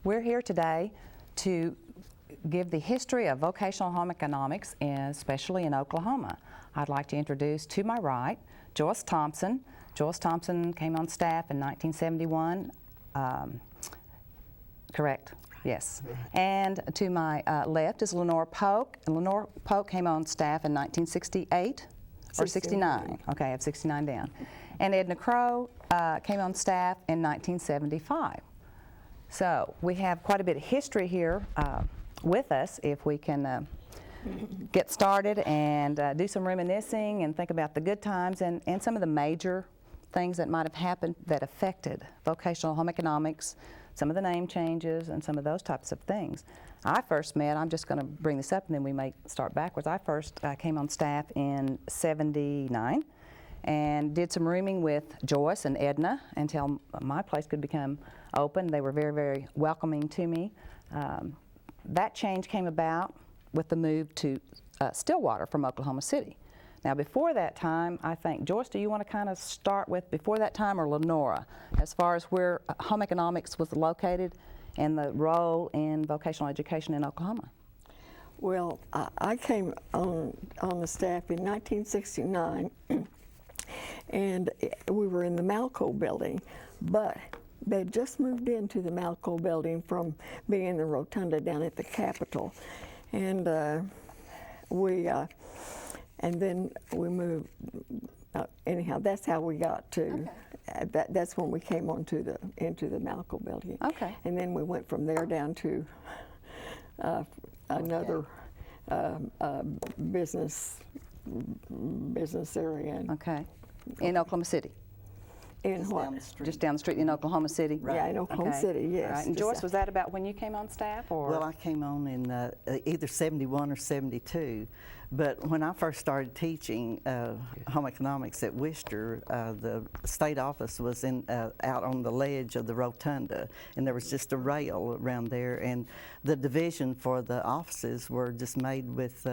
We're here today to give the history of vocational home economics, especially in Oklahoma. I'd like to introduce to my right Joyce Thompson. Joyce Thompson came on staff in 1971. Correct? Yes. And to my left is Lenorah Polk. And Lenorah Polk came on staff in 1968 or 69. Okay, I have 69 down. And Edna Crow came on staff in 1975. So we have quite a bit of history here with us if we can get started and do some reminiscing and think about the good times and some of the major things that might have happened that affected vocational home economics, some of the name changes and some of those types of things. I first met, I'm just going to bring this up and then we may start backwards. I first came on staff in '79 and did some rooming with Joyce and Edna until my place could become open. They were very, very welcoming to me. That change came about with the move to Stillwater from Oklahoma City. Now before that time, I think, Joyce, do you want to kind of start with before that time, or Lenorah, as far as where home economics was located and the role in vocational education in Oklahoma? Well, I came on the staff in 1969, and we were in the Malco building, but they just moved into the Malco building from being in the rotunda down at the Capitol, and then we moved. Anyhow, that's how we got to. Okay. That's when we came into the Malco building. Okay. And then we went from there down to another business area. Okay. In Oklahoma City. In just what? Down the street. Just down the street in Oklahoma City? Right. Yeah, in Oklahoma City, yes. All right. And Joyce, was that about when you came on staff? Or? Well, I came on in either 71 or 72. But when I first started teaching home economics at Worcester, the state office was out on the ledge of the rotunda, and there was just a rail around there, and the division for the offices were just made with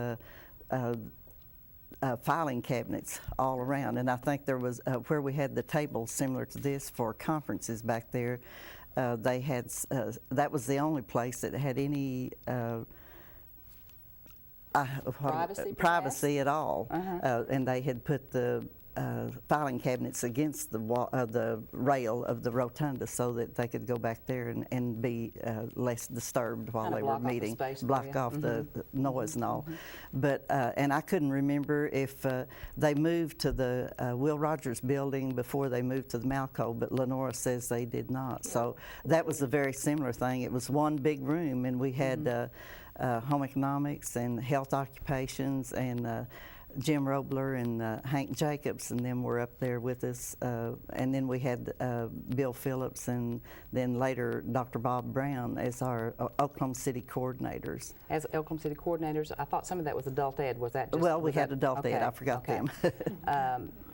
filing cabinets all around, and I think there was where we had the tables similar to this for conferences back there. They had that was the only place that had any privacy at all, and they had put the filing cabinets against the rail of the rotunda so that they could go back there and be less disturbed while they were meeting, block off the noise and all. But and I couldn't remember if they moved to the Will Rogers building before they moved to the Malco, but Lenorah says they did not. So that was a very similar thing. It was one big room, and we had home economics and health occupations, and Jim Robler and Hank Jacobs and them were up there with us, and then we had Bill Phillips and then later Dr. Bob Brown as our Oklahoma City coordinators. As Oklahoma City coordinators, I thought some of that was adult ed. Was that just? Well, we had adult ed. I forgot them.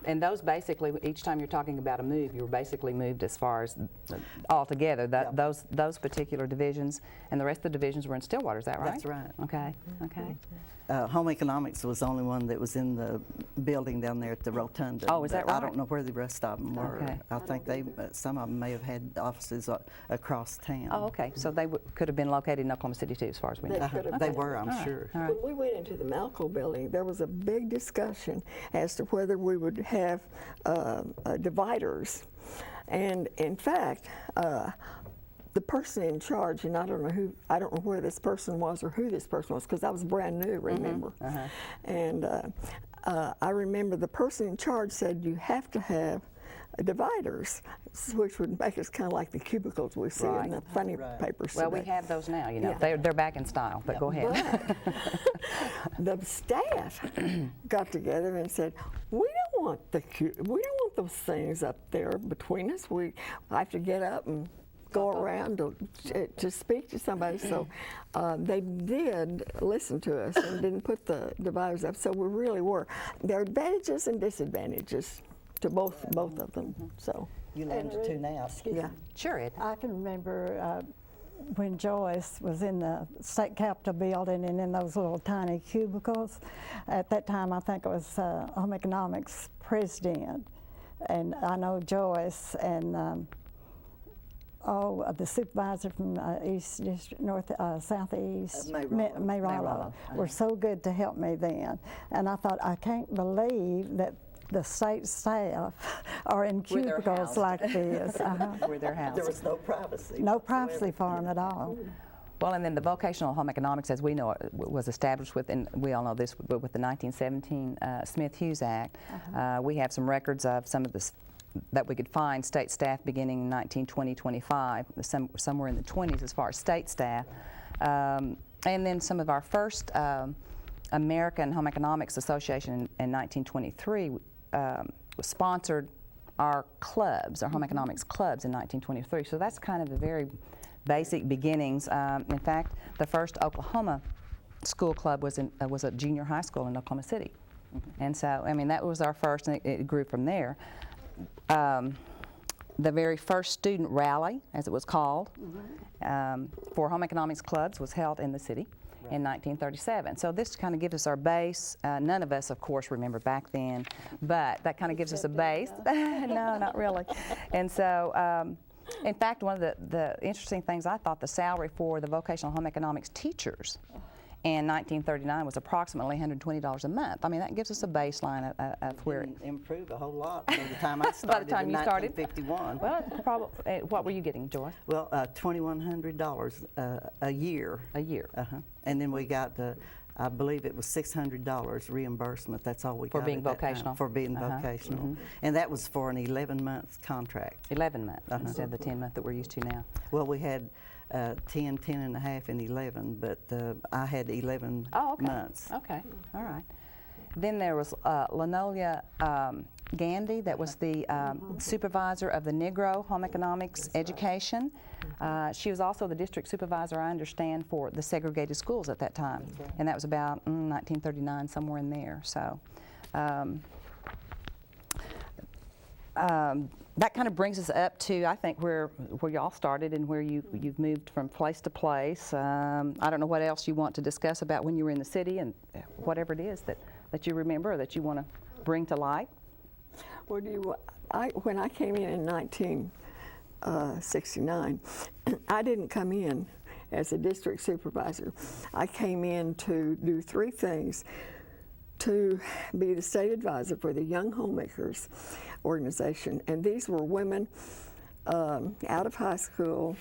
And those basically, each time you're talking about a move, you were basically moved as far as altogether. Those particular divisions, and the rest of the divisions were in Stillwater. Is that right? That's right. Okay. Okay. Home economics was the only one that was in the building down there at the rotunda. Oh, is that right? I don't know where the rest of them were. Okay. I think some of them may have had offices across town. Oh, okay. So they could have been located in Oklahoma City too, as far as we know. They were, I'm sure. When we went into the Malco building, there was a big discussion as to whether we would have dividers, and in fact, the person in charge, and I don't know where this person was or who this person was, because I was brand new, remember? And I remember the person in charge said you have to have dividers, which would make us kind of like the cubicles we see in the funny papers. Well, we have those now, you know. Yeah. They're back in style, but go ahead. The staff got together and said, we don't want those things up there between us. We have to get up and go around to speak to somebody. So they did listen to us and didn't put the dividers up. So we really were. There are advantages and disadvantages to both of them. So you learned to tune out. Yeah, sure. Ed. I can remember when Joyce was in the state capitol building and in those little tiny cubicles. At that time, I think it was home economics president, and I know Joyce and the supervisor from East District, Southeast, May Rollo, were so good to help me then. And I thought, I can't believe that the state staff are in Where they're cubicles housed. like this. Where they're housed. There was no privacy. No privacy for them at all. Well, and then the vocational home economics, as we know it, was established with, and we all know this, but with the 1917 Smith-Hughes Act. We have some records of some of this that we could find state staff beginning in 1920-25, somewhere in the 20s as far as state staff. And then some of our first American Home Economics Association in 1923 sponsored our clubs, our home economics clubs in 1923. So that's kind of the very basic beginnings. In fact, the first Oklahoma school club was a junior high school in Oklahoma City. And so, I mean, that was our first, and it grew from there. The very first student rally, as it was called, for home economics clubs was held in the city in 1937. So this kind of gives us our base. None of us, of course, remember back then, but that kind of gives us a base. No, not really. And so, in fact, one of the interesting things, I thought the salary for the vocational home economics teachers in 1939 was approximately $120 a month. I mean, that gives us a baseline of where Didn't improve a whole lot by the time I started by the time in you started. 1951. Well, probably. What were you getting, Joyce? Well, $2,100 a year. A year. And then we got, I believe it was $600 reimbursement. That's all we For got being at that time, vocational? For being vocational. And that was for an 11-month contract. 11 months instead of the 10-month that we're used to now. Well, we had 10, 10 and a half, and 11, but I had 11 months. Okay, all right. Then there was Lenorah Gandy, that was the supervisor of the Negro home economics education. She was also the district supervisor, I understand, for the segregated schools at that time. And that was about 1939, somewhere in there. So that kind of brings us up to, I think, where y'all started and where you've moved from place to place. I don't know what else you want to discuss about when you were in the city and whatever it is that you remember or that you want to bring to light. Well, when I came in 1969, I didn't come in as a district supervisor. I came in to do three things: to be the state advisor for the Young Homemakers organization, and these were women out of high school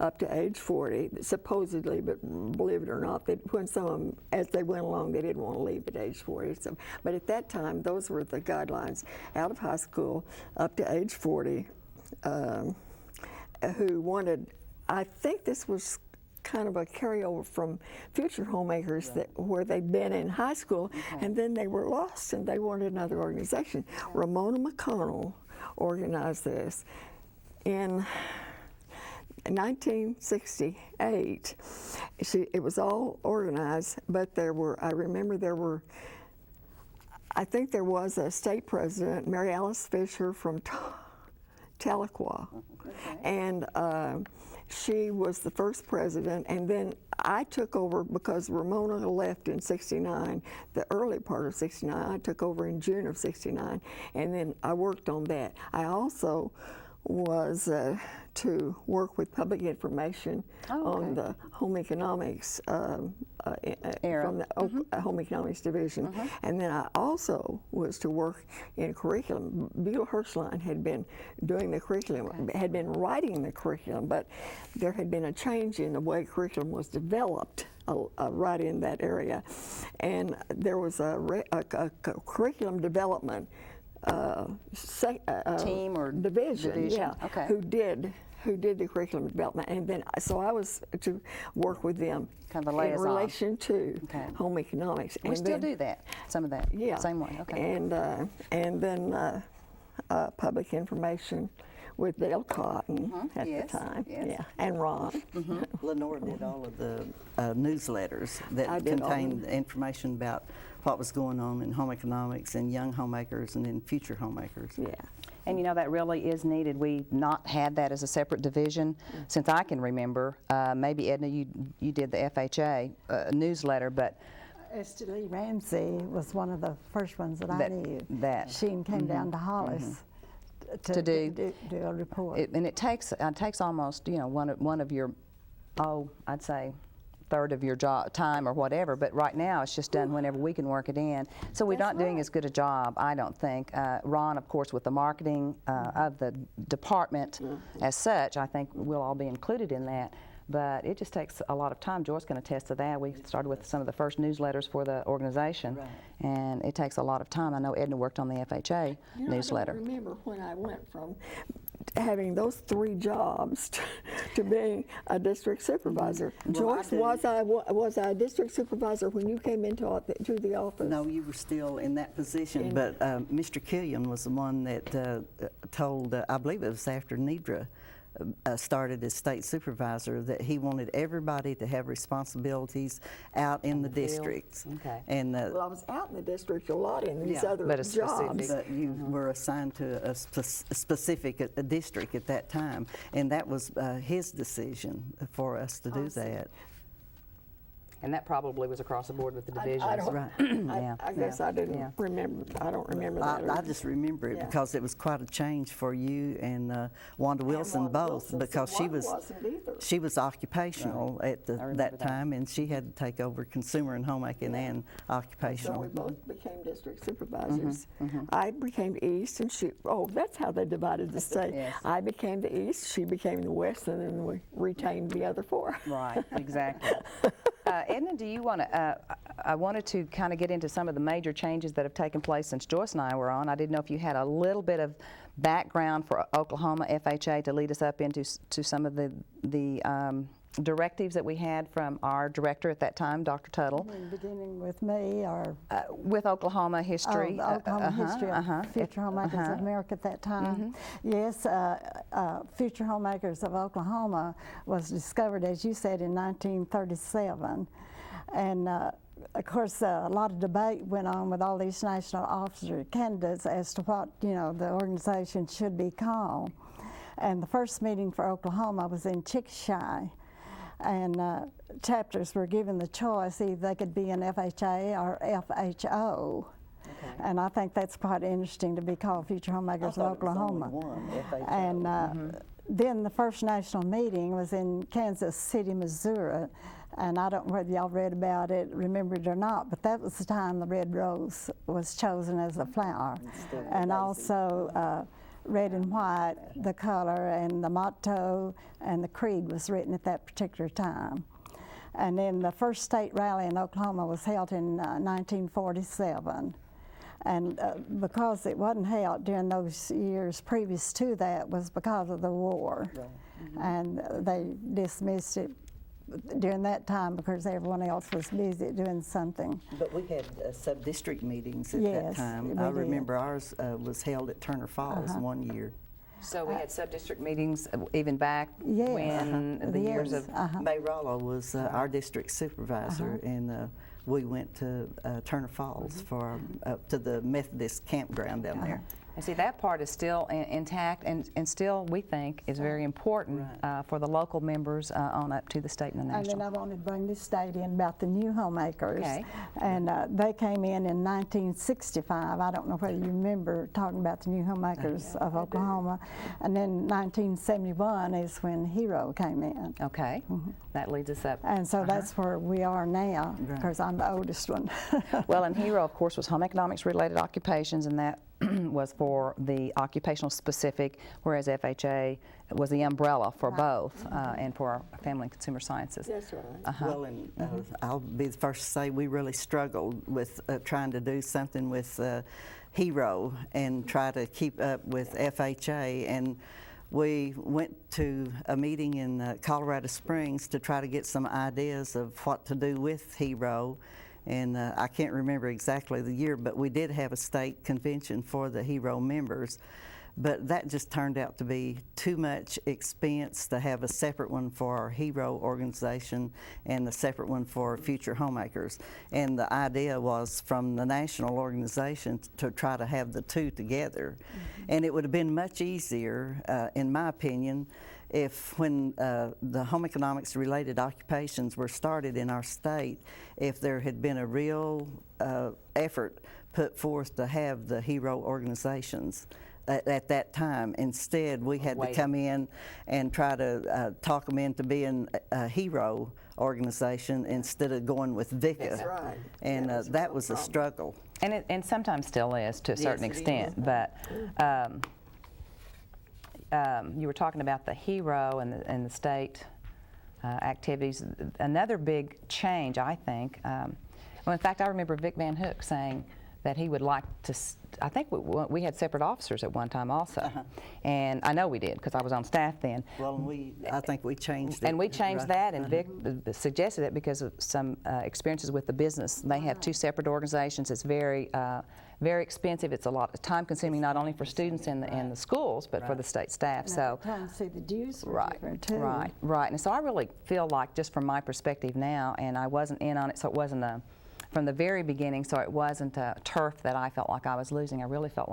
up to age 40, supposedly, but believe it or not, when some of them, as they went along, they didn't want to leave at age 40. So, but at that time, those were the guidelines: out of high school up to age 40, who wanted, I think this was kind of a carryover from future homemakers where they'd been in high school and then they were lost and they wanted another organization. Ramona McConnell organized this. In 1968, it was all organized, but I think there was a state president, Mary Alice Fisher from Tahlequah, and she was the first president, and then I took over because Ramona left in '69, the early part of '69. I took over in June of '69, and then I worked on that. I also was to work with public information on the home economics from the home economics division, and then I also was to work in curriculum. Beulah Hirschline had been doing the curriculum, had been writing the curriculum, but there had been a change in the way curriculum was developed right in that area, and there was a curriculum development team or division. Okay. who did the curriculum development, and then so I was to work with them kind of a in liaison. relation to home economics. We still do that, some of that, same way. Okay. And then public information with Dale Cotton at the time, and Ron. Lenorah did all of the newsletters that contained information about what was going on in home economics and young homemakers and in future homemakers. Yeah. And you know, that really is needed. We've not had that as a separate division since I can remember. Maybe Edna, you did the FHA newsletter, but Esther Lee Ramsey was one of the first ones that I knew. She came down to Hollis to do a report. and it takes almost, you know, one of your, I'd say, third of your job time or whatever, but right now it's just done whenever we can work it in. So we're not doing as good a job, I don't think. Ron, of course, with the marketing of the department as such, I think we'll all be included in that. But it just takes a lot of time. Joyce can attest to that. We started with some of the first newsletters for the organization, and it takes a lot of time. I know Edna worked on the FHA newsletter. I don't remember when I went from having those 3 jobs to being a district supervisor. Joyce, was I a district supervisor when you came into to the office? No, you were still in that position, but Mr. Killian was the one that told, I believe it was after Nidra started as state supervisor, that he wanted everybody to have responsibilities out in the districts. Okay. And Well, I was out in the district a lot in these Yeah, other but it's jobs. but you were assigned to a specific district at that time, and that was his decision for us to do that. And that probably was across the board with the divisions. I don't, Right. I guess I didn't remember. I don't remember that. I just remember it because it was quite a change for you and Wanda Wilson Wanda both, Wilson, because so Wanda wasn't either. she was occupational at remember that that. time, and she had to take over consumer and homemaking and So occupational. we both became district supervisors. I became the east, and she. Oh, that's how they divided the state. Yes. I became the east, she became the west, and then we retained the other 4. Right, exactly. Edna, do you want to, I wanted to kind of get into some of the major changes that have taken place since Joyce and I were on. I didn't know if you had a little bit of background for Oklahoma FHA to lead us up into some of the directives that we had from our director at that time, Dr. Tuttle. Beginning with me, or With Oklahoma history. the Oklahoma history of Future Homemakers of America at that time. Yes, Future Homemakers of Oklahoma was discovered, as you said, in 1937. And of course, a lot of debate went on with all these national officer candidates as to what, you know, the organization should be called. And the first meeting for Oklahoma was in Chickasha. And chapters were given the choice, either they could be an FHA or FHO. And I think that's quite interesting to be called Future Homemakers of Oklahoma. And then the first national meeting was in Kansas City, Missouri. And I don't know whether y'all read about it, remember it or not, but that was the time the red rose was chosen as a flower. And also red and white, the color, and the motto and the creed was written at that particular time. And then the first state rally in Oklahoma was held in 1947. And because it wasn't held during those years previous to that was because of the war. And they dismissed it during that time because everyone else was busy doing something. But we had sub-district meetings at that Yes, time. we I did. remember ours was held at Turner Falls one year. So we had sub-district meetings even back Yes, when the years of... May Rollo was our district supervisor, and we went to Turner Falls for to the Methodist campground down there. And see, that part is still intact and still, we think, is very important for the local members on up to the state and the And then national. I wanted to bring this state in about the new homemakers. Okay. And they came in 1965. I don't know whether you remember talking about the new homemakers of Oklahoma. And then 1971 is when Hero came in. Okay, that leads us up. And so that's where we are now, because I'm the oldest one. Well, and HERO, of course, was home economics related occupations, and that was for the occupational specific, whereas FHA was the umbrella for both and for family and consumer sciences. That's right. Well, and I'll be the first to say we really struggled with trying to do something with HERO and try to keep up with FHA. And we went to a meeting in Colorado Springs to try to get some ideas of what to do with HERO. And I can't remember exactly the year, but we did have a state convention for the HERO members. But that just turned out to be too much expense to have a separate one for our HERO organization and a separate one for Future Homemakers. And the idea was from the national organization to try to have the two together. And it would have been much easier, in my opinion, if when the home economics related occupations were started in our state, if there had been a real effort put forth to have the HERO organizations at that time. Instead, we had to come in and try to talk them into being a hero organization instead of going with VICA. That's right. And that was a struggle. And sometimes still is to a certain extent, but you were talking about the hero and the state activities. Another big change, I think, well, in fact, I remember Vic Van Hook saying that he would like to, I think we had separate officers at one time also. And I know we did because I was on staff then. Well, I think we changed it. And we changed that, and Vic suggested it because of some experiences with the business. They have two separate organizations. It's very expensive. It's a lot of time consuming, not only for students in the schools, but for the state staff. And so, trying to see the dues were different too. Right. And so I really feel like, just from my perspective now, and I wasn't in on it, so it wasn't from the very beginning, so it wasn't a turf that I felt like I was losing. I really feel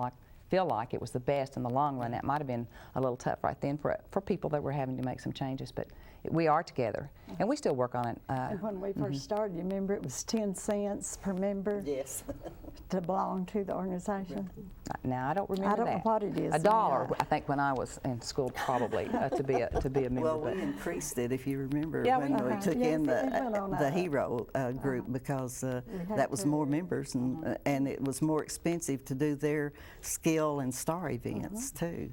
like it was the best in the long run. That might have been a little tough right then for people that were having to make some changes, but we are together, and we still work on it. And when we first started, you remember it was 10 cents per member Yes. to belong to the organization? Now, I don't remember that. I don't know what it is $1, now. I think, when I was in school, probably, to be a member. Well, but we increased it, if you remember, Yeah, when we took Yes, in it went on the up. hero group, because had that was more to. members, and it was more expensive to do their skill and star events too.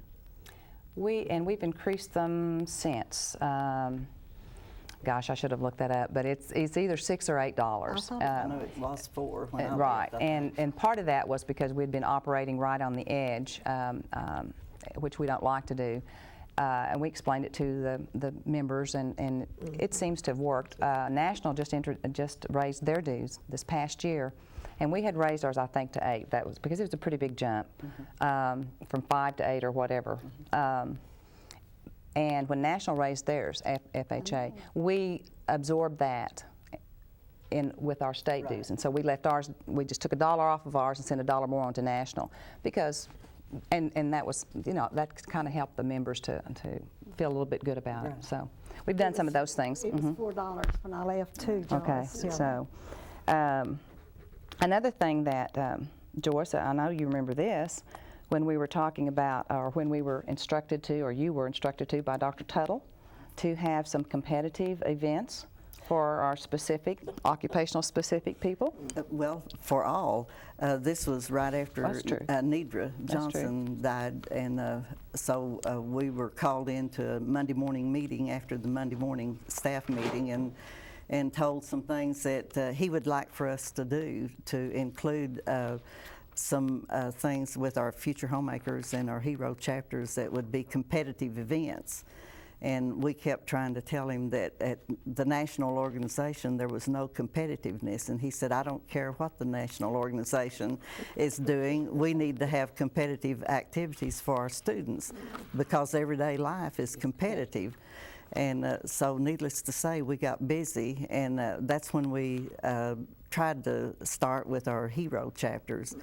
we've increased them since. Gosh, I should have looked that up, but it's either $6 or $8. I know it was 4 when I Right, left, I think. and part of that was because we'd been operating right on the edge, which we don't like to do. And we explained it to the members, and it seems to have worked. National just raised their dues this past year, and we had raised ours, I think, to 8. That was because it was a pretty big jump, from 5 to 8 or whatever. And when National raised theirs, FHA, we absorbed that with our state dues, and so we left ours. We just took $1 off of ours and sent $1 more on to National, because. And that was, that kind of helped the members to feel a little bit good about it. So we've done some of those things. It was $4 when I left too, Joyce. Okay, Yeah. so another thing that, Joyce, I know you remember this, when we were talking about, or when we were instructed to, or you were instructed to by Dr. Tuttle, to have some competitive events for our occupational specific people? Well, for all. This was right after Nedra Johnson died, and so we were called into a Monday morning meeting after the Monday morning staff meeting, and told some things that he would like for us to do, to include some things with our future homemakers and our hero chapters that would be competitive events. And we kept trying to tell him that at the national organization there was no competitiveness, and he said, I don't care what the national organization is doing, we need to have competitive activities for our students, because everyday life is competitive. And so needless to say, we got busy, and that's when we tried to start with our hero chapters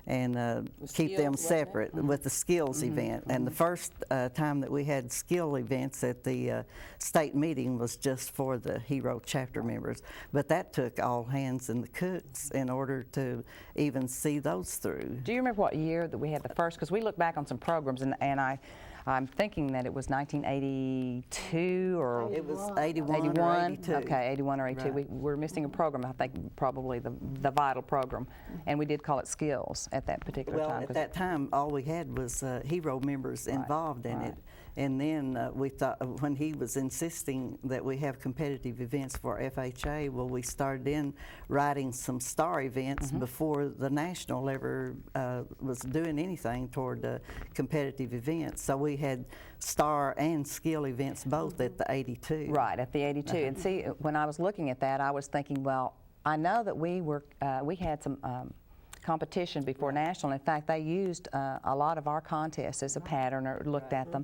and keep them separate with the skills event. And the first time that we had skill events at the state meeting was just for the hero chapter members. But that took all hands and the cooks in order to even see those through. Do you remember what year that we had the first? Because we look back on some programs, and I'm thinking that it was 1982 or... It was 81 or 82. Okay, 81 or 82. Right. We're missing a program, I think probably the vital program, and we did call it skills at that particular time. Well, at that time, all we had was hero members involved in it. And then we thought, when he was insisting that we have competitive events for FHA, well, we started in writing some star events before the national ever was doing anything toward competitive events. So we had star and skill events both at the 82. Right, at the 82. And see, when I was looking at that, I was thinking, well, I know that we had some competition before national. In fact, they used a lot of our contests as a pattern, or looked at them.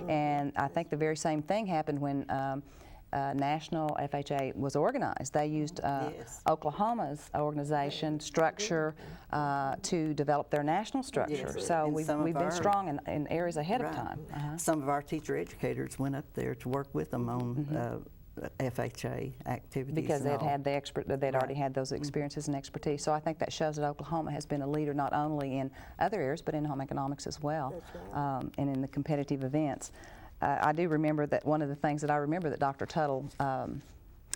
And I think the very same thing happened when national FHA was organized. They used Oklahoma's organization structure to develop their national structure. So we've been strong in areas ahead of time. Some of our teacher educators went up there to work with them on FHA activities. Because and they'd all. had they'd already had those experiences and expertise. So I think that shows that Oklahoma has been a leader not only in other areas but in home economics as well, and in the competitive events. I do remember that one of the things that I remember that Dr. Tuttle,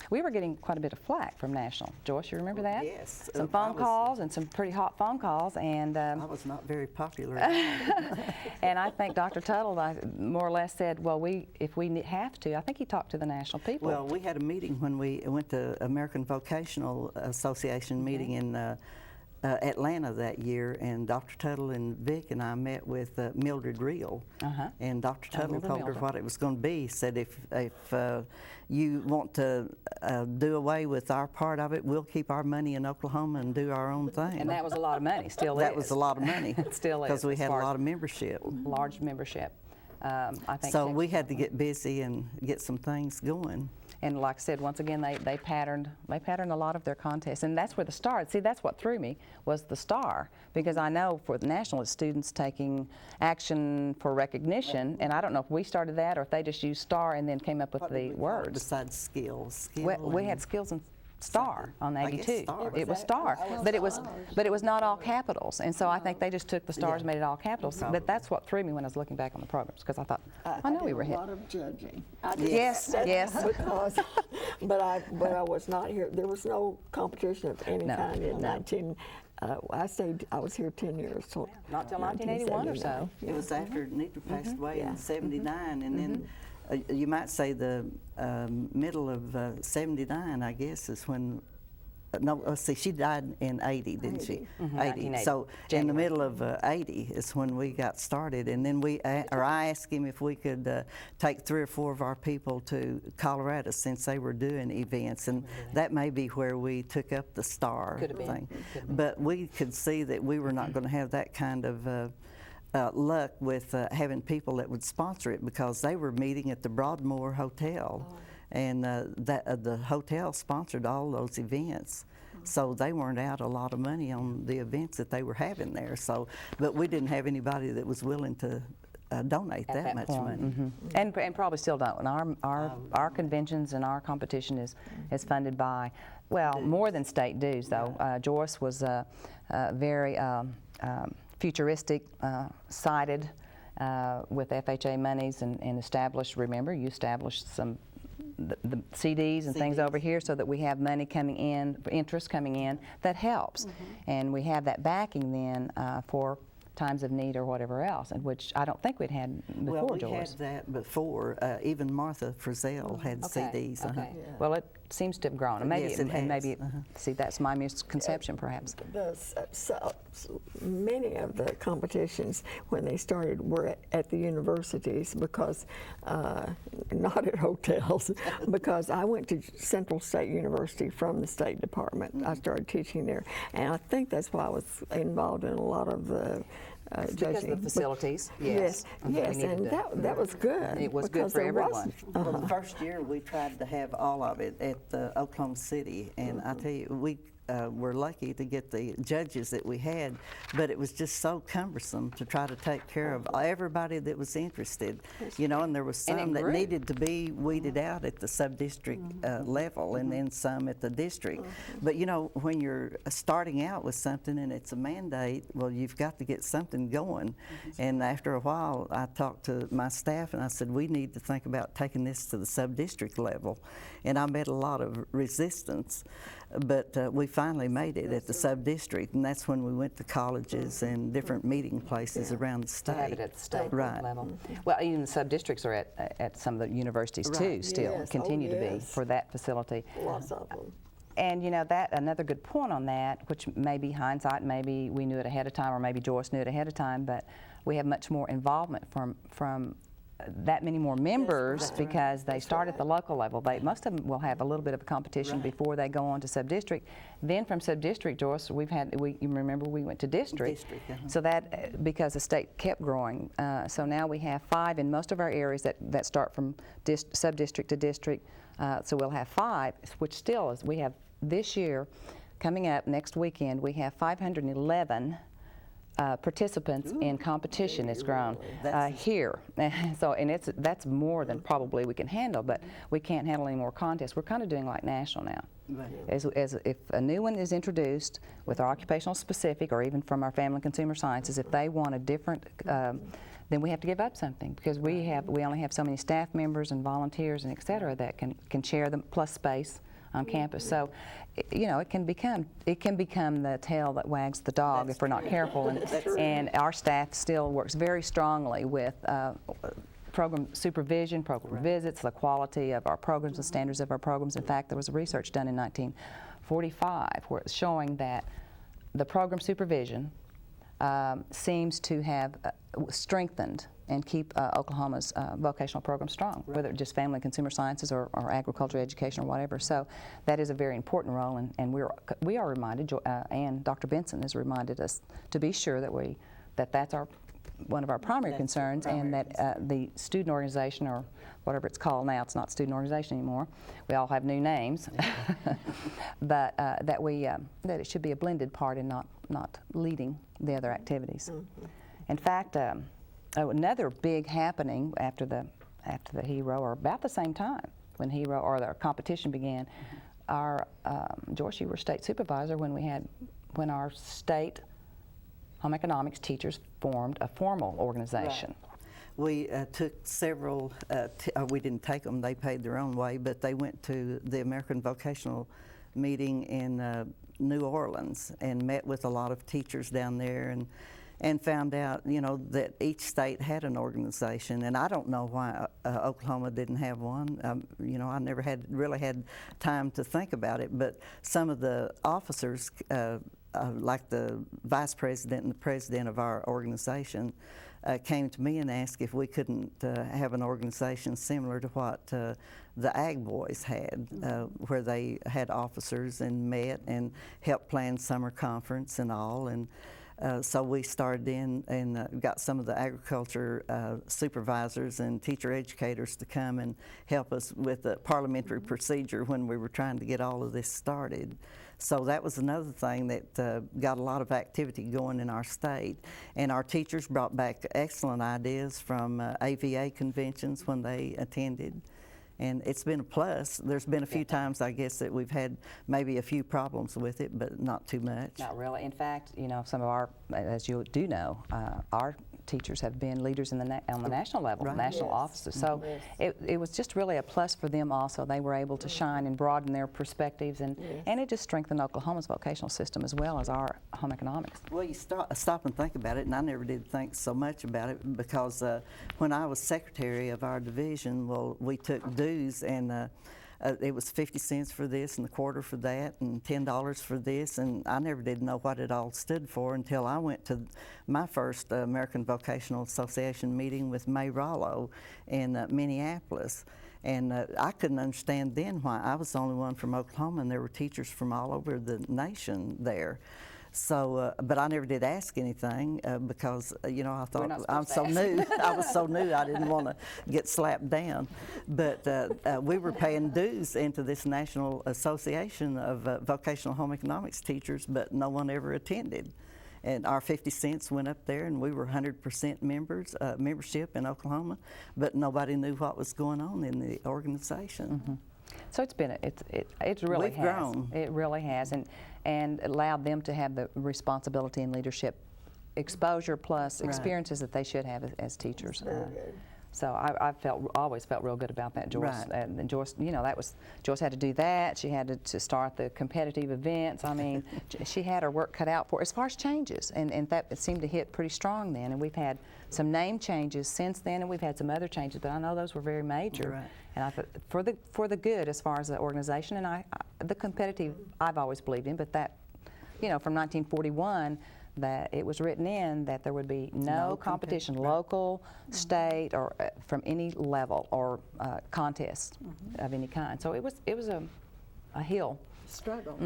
we were getting quite a bit of flack from National. Joyce, you remember that? Yes. Some phone calls and some pretty hot phone calls, and I was not very popular. and I think Dr. Tuttle more or less said, well, if we have to, I think he talked to the national people. Well, we had a meeting when we went to American Vocational Association meeting in Atlanta that year, and Dr. Tuttle and Vic and I met with Mildred Reel, and Dr. Tuttle told her what it was going to be. He said, if you want to do away with our part of it, we'll keep our money in Oklahoma and do our own thing. And that was a lot of money, still that is. was a lot of money. It still is. Because we had a lot of membership. Large membership. I think so we had to get busy and get some things going. And like I said, once again, they patterned a lot of their contests, and that's where the star. See, that's what threw me, was the star, because I know for the national, it's students taking action for recognition, and I don't know if we started that or if they just used star and then came up with the words. Besides skills, We had skills and star on 82. Star. It was star, but it was not all capitals, and so I think they just took the stars, and made it all capitals. But that's what threw me when I was looking back on the programs, because I thought, I know we were hit. A lot of judging. Yes, yes. Because, but I was not here. There was no competition of any kind in 19. I was here 10 years. So not till 1981 or so. It was after Nitra passed away in '79, and then you might say the middle of '79, I guess, is when. No, let's see, she died in '80, didn't she? 80. So in the middle of '80 is when we got started, and then I asked him if we could take 3 or 4 of our people to Colorado, since they were doing events, and that may be where we took up the star thing. But we could see that we were not going to have that kind of luck with having people that would sponsor it, because they were meeting at the Broadmoor Hotel. And the hotel sponsored all those events, so they weren't out a lot of money on the events that they were having there. So, but we didn't have anybody that was willing to donate that much money, and probably still don't. And our conventions and our competition is funded by, well, more than state dues though. Joyce was very futuristic, sided with FHA monies, and established. Remember, you established some. The CDs and things over here, so that we have money coming in, interest coming in, that helps. And we have that backing then for times of need or whatever else, and which I don't think we'd had before. Well, we Joyce. had that before. Even Martha Frizzell had CDs. Well, it seems to have grown. And maybe, Yes, it has. maybe see, that's my misconception, perhaps. Many of the competitions, when they started, were at the universities, because not at hotels, because I went to Central State University from the State Department. I started teaching there, and I think that's why I was involved in a lot of the because of the facilities. Yes, and that was good. It was good for everyone. Well, the first year we tried to have all of it at Oklahoma City, and I tell you, we were lucky to get the judges that we had, but it was just so cumbersome to try to take care of everybody that was interested, you know, and there was some that needed to be weeded out at the sub-district level, and then some at the district. But you know, when you're starting out with something and it's a mandate, well, you've got to get something going. And after a while, I talked to my staff and I said, we need to think about taking this to the sub-district level. And I met a lot of resistance, but we finally made it at the sub-district, and that's when we went to colleges and different meeting places around the state. To have it at the state Right. level. Well, even the sub-districts are at some of the universities too, still, continue to be for that facility. Lots of them. And you know, that another good point on that, which maybe hindsight, maybe we knew it ahead of time, or maybe Joyce knew it ahead of time, but we have much more involvement from that many more members, because they start at the local level. Most of them will have a little bit of a competition before they go on to sub-district. Then from sub-district, Joyce, you remember we went to district. So that, because the state kept growing, so now we have 5 in most of our areas that start from sub-district to district. So we'll have 5, which still is, we have this year, coming up next weekend, we have 511 participants in competition has grown here. So, and that's more than probably we can handle, but we can't handle any more contests. We're kind of doing like national now. Right. As if a new one is introduced with our occupational specific, or even from our family and consumer sciences, if they want a different, then we have to give up something, because we only have so many staff members and volunteers and et cetera that can share them, plus space on campus. So, you know, it can become the tail that wags the dog if we're not careful. And our staff still works very strongly with program supervision, program visits, the quality of our programs, the standards of our programs. In fact, there was research done in 1945 where it's showing that the program supervision seems to have strengthened and keep Oklahoma's vocational program strong, whether it's just family and consumer sciences or agriculture education or whatever. So that is a very important role, and we are reminded, and Dr. Benson has reminded us to be sure that that's one of our primary concerns, and that the student organization, or whatever it's called now, it's not student organization anymore. We all have new names, but that it should be a blended part and not leading the other activities. In fact, another big happening after the HERO, or about the same time when HERO or the competition began, our Joyce, you were state supervisor when our state home economics teachers formed a formal organization. We took several, we didn't take them, they paid their own way, but they went to the American Vocational Meeting in New Orleans and met with a lot of teachers down there, and found out, you know, that each state had an organization. And I don't know why Oklahoma didn't have one. You know, I never really had time to think about it, but some of the officers, like the vice president and the president of our organization, came to me and asked if we couldn't have an organization similar to what the Ag Boys had, where they had officers and met and helped plan summer conference and all. And so we started in and got some of the agriculture supervisors and teacher educators to come and help us with the parliamentary procedure when we were trying to get all of this started. So that was another thing that got a lot of activity going in our state. And our teachers brought back excellent ideas from AVA conventions when they attended. And it's been a plus. There's been a few times, I guess, that we've had maybe a few problems with it, but not too much. Not really. In fact, you know, some of our, as you do know, our teachers have been leaders on the national level, national offices. So it was just really a plus for them also. They were able to shine and broaden their perspectives, and it just strengthened Oklahoma's vocational system as well as our home economics. Well, you stop and think about it, and I never did think so much about it, because when I was secretary of our division, well, we took dues, and it was 50 cents for this and a quarter for that and $10 for this, and I never did know what it all stood for until I went to my first American Vocational Association meeting with May Rollo in Minneapolis. And I couldn't understand then why I was the only one from Oklahoma, and there were teachers from all over the nation there. So, but I never did ask anything because, you know, I thought I'm so new. I was so new, I didn't want to get slapped down. But we were paying dues into this National Association of Vocational Home Economics Teachers, but no one ever attended. And our 50 cents went up there, and we were 100% membership in Oklahoma, but nobody knew what was going on in the organization. So it's been it really We've grown. It really has, and allowed them to have the responsibility and leadership exposure plus experiences that they should have as teachers. So I always felt real good about that, Joyce. And Joyce, you know, Joyce had to do that. She had to start the competitive events. I mean, she had her work cut out for her as far as changes, and that it seemed to hit pretty strong then. And we've had some name changes since then, and we've had some other changes, but I know those were very major. And I thought for the good as far as the organization, and the competitive I've always believed in, but that, you know, from 1941. That it was written in that there would be no competition, local, state, or from any level or contest of any kind. So it was a hill struggle.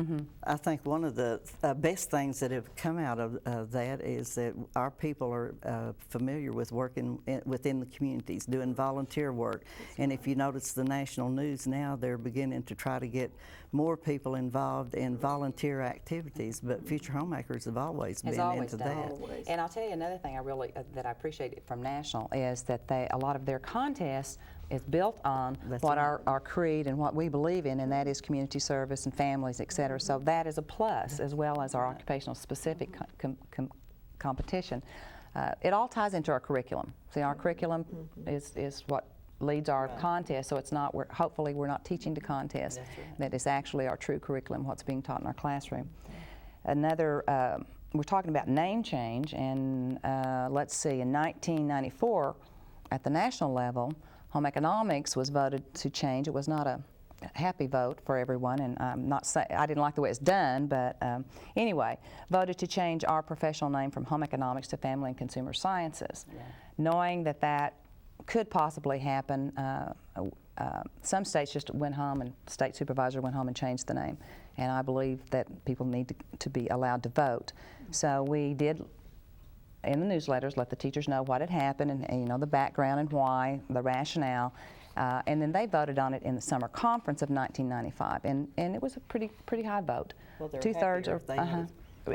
I think one of the best things that have come out of that is that our people are familiar with working within the communities, doing volunteer work. And if you notice the national news now, they're beginning to try to get more people involved in volunteer activities. But Future Homemakers have always been into that. And I'll tell you another thing I really that I appreciate from National is that a lot of their contests is built on what our creed and what we believe in, and that is community service and families, et cetera. So that is a plus, as well as our occupational specific competition. It all ties into our curriculum. See, our curriculum is what leads our contest, so it's not, hopefully we're not teaching to contest. That is actually our true curriculum, what's being taught in our classroom. Another, we're talking about name change, and let's see, in 1994, at the national level, home economics was voted to change. It was not a happy vote for everyone, and I'm not saying I didn't like the way it's done, but anyway, voted to change our professional name from home economics to family and consumer sciences, knowing that that could possibly happen. Some states just went home, and state supervisor went home and changed the name, and I believe that people need to be allowed to vote. So we did, in the newsletters, let the teachers know what had happened and you know, the background and why, the rationale, and then they voted on it in the summer conference of 1995, and it was a pretty high vote. Well, they're 2/3 happier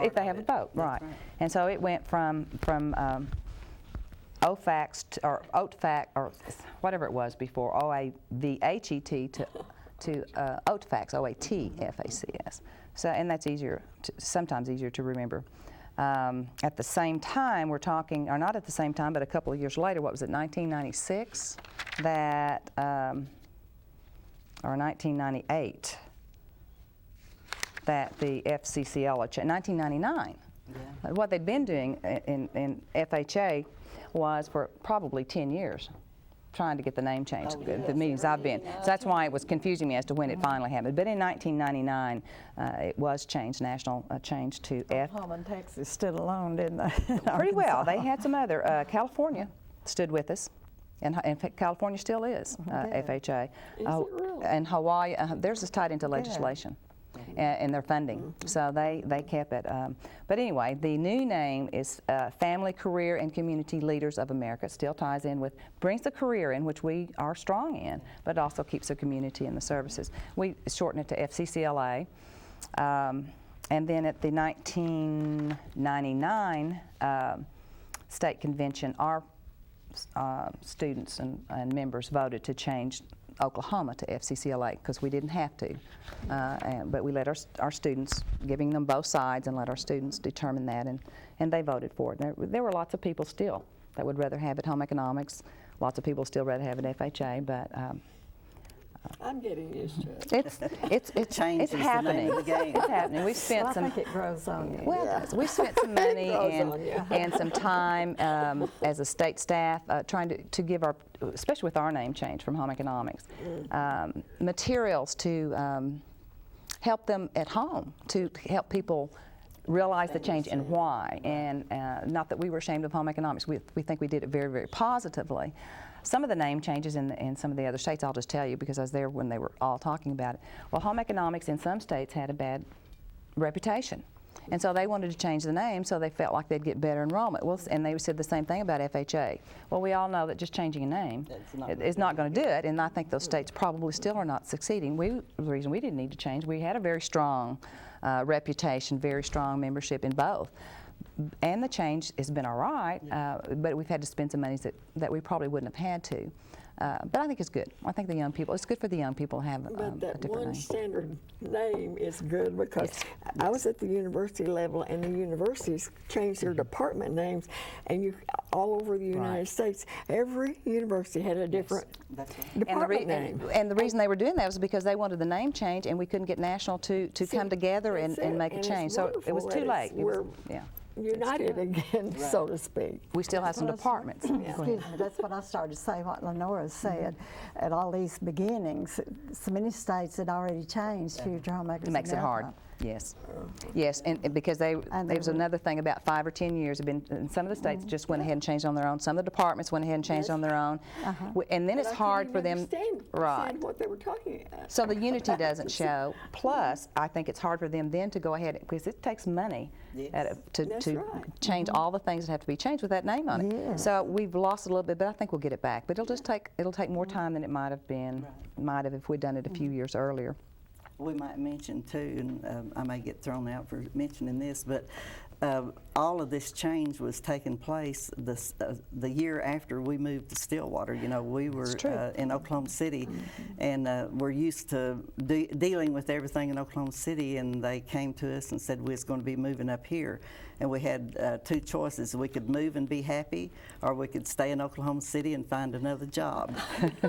if they have a vote, right. And so it went from OFAX or OTFAC or whatever it was before, OAVHET to OTFAX, OATFACS. So, and that's sometimes easier to remember. At the same time, we're talking, or not at the same time, but a couple of years later, what was it, 1996, that, or 1998, that the FCCL, 1999, what they'd been doing in FHA was for probably 10 years trying to get the name changed, the meetings I've been. So that's why it was confusing me as to when it finally happened. But in 1999, it was changed, national change to F. Oklahoma and Texas stood alone, didn't they? Pretty well. They had some other, California stood with us. And in fact, California still is FHA. Is it really? And Hawaii, theirs is tied into legislation. And their funding, so they kept it. But anyway, the new name is Family, Career, and Community Leaders of America. It still ties in with, brings the career in, which we are strong in, but also keeps the community and the services. We shorten it to FCCLA. And then at the 1999 state convention, our students and members voted to change Oklahoma to FCCLA because we didn't have to, but we let our students, giving them both sides, and let our students determine that, and they voted for it. There were lots of people still that would rather have it home economics. Lots of people still rather have it FHA, but I'm getting used to it. it's changes it's happening. the name of the game. It's happening. We've spent I some. think it grows on you. Well, it does. We spent some money grows on you. and some time as a state staff trying to give our, especially with our name change from home economics, materials to help them at home, to help people realize the change and why. And not that we were ashamed of home economics. We think we did it very, very positively. Some of the name changes in some of the other states, I'll just tell you because I was there when they were all talking about it. Well, home economics in some states had a bad reputation. And so they wanted to change the name so they felt like they'd get better enrollment. Well, and they said the same thing about FHA. Well, we all know that just changing a name is not going to do it, and I think those states probably still are not succeeding. The reason we didn't need to change, we had a very strong reputation, very strong membership in both. And the change has been all right, but we've had to spend some money that we probably wouldn't have had to. But I think it's good. I think the young people, it's good for the young people to have a But that different one name. standard name is good because I was at the university level, and the universities changed their department names, and all over the United States, every university had a different department name. And the reason they were doing that was because they wanted the name change, and we couldn't get national to come together and make a change. So it was too late. United again, so to speak. We still have some departments. Excuse me, that's what I started to say, what Lenorah said. At all these beginnings, so many states had already changed Future Homemakers. It makes it hard. Yes, yes, and because there's another thing about 5 or 10 years have been, and some of the states just went ahead and changed on their own. Some of the departments went ahead and changed on their own, and then it's hard for them. Understand what they were talking about. So the unity doesn't show. Plus, I think it's hard for them then to go ahead, because it takes money to change all the things that have to be changed with that name on it. Yes. So we've lost a little bit, but I think we'll get it back. But it'll take more time than it might have been, if we'd done it a few years earlier. We might mention too, and I may get thrown out for mentioning this, but all of this change was taking place the year after we moved to Stillwater. You know, we were in Oklahoma City, and we're used to dealing with everything in Oklahoma City, and they came to us and said we was going to be moving up here. And we had 2 choices. We could move and be happy, or we could stay in Oklahoma City and find another job.